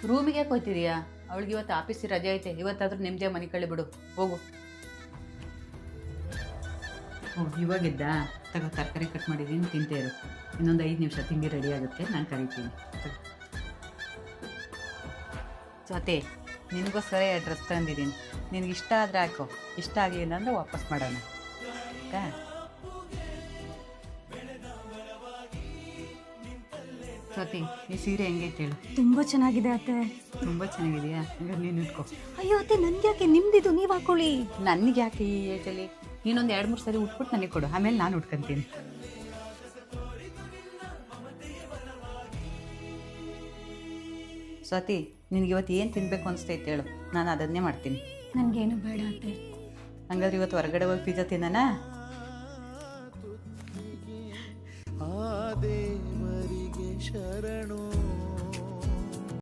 ರೂಮಿಗೆ ಯಾಕೆ ಹೋಗ್ತಿದೀಯಾ? ಅವಳಿಗೆ ಇವತ್ತು ಆಫೀಸ್ ರಜೆ ಐತೆ, ಇವತ್ತಾದ್ರೂ ನೆಮ್ಮದಿಯ ಮನೆ ಕಳಿ ಬಿಡು. ಹೋಗು. ಓ ಇವಾಗಿದ್ದ ತಗೋ, ತರಕಾರಿ ಕಟ್ ಮಾಡಿದ್ದೀನಿ, ತಿಂತೇ ಇರು. ಇನ್ನೊಂದು 5 ನಿಮಿಷ ತಿಂಡಿ ರೆಡಿ ಆಗುತ್ತೆ, ನಾನು ಕರಿತೀನಿ. ಜೊತೆ ನಿನಗೋಸ್ಕರ ಡ್ರೆಸ್ ತಂದಿದ್ದೀನಿ, ನಿನಗೆ ಇಷ್ಟ ಆದರೆ ಹಾಕೋ, ಇಷ್ಟ ಆಗಲಿಲ್ಲ ಅಂದರೆ ವಾಪಸ್ ಮಾಡೋಣ ಆಯಿತಾ? ಜ್ಯೋತಿ, ಈ ಸೀರೆ ಹೆಂಗೈತೆ ಹೇಳು? ತುಂಬಾ ಚೆನ್ನಾಗಿದೆ ಅತ್ತೆ. ತುಂಬ ಚೆನ್ನಾಗಿದೆಯಾ? ಹಂಗಾರೆ ನೀನು ಇಟ್ಕೋ. ಅಯ್ಯೋ ಅತ್ತೆ, ನನ್ಗೆ ಯಾಕೆ? ನಿಮ್ದಿದು ನೀವು ಹಾಕೊಳ್ಳಿ. ನನಗೆ ಯಾಕೆ ಈ ಏಜಲ್ಲಿ? ನೀನೊಂದು 2-3 ಸರಿ ಉಟ್ಬಿಟ್ಟು ನನಗೆ ಕೊಡು, ಆಮೇಲೆ ನಾನು ಉಟ್ಕೊತೀನಿ. ಸ್ವಾತಿ, ನಿನಗೆ ಇವತ್ತು ಏನು ತಿನ್ನಬೇಕು ಅನಿಸ್ತೈತೆ ಹೇಳು, ನಾನು ಅದನ್ನೇ ಮಾಡ್ತೀನಿ. ನನಗೇನು ಬೇಡ ಅತ್ತೆ. ಹಂಗಾದ್ರೆ ಇವತ್ತು ಹೊರಗಡೆ ಹೋಗಿ ಪಿಜ್ಜಾ ತಿನ್ನೋಣ? ಆ ದೇವರಿಗೆ ಶರಣು.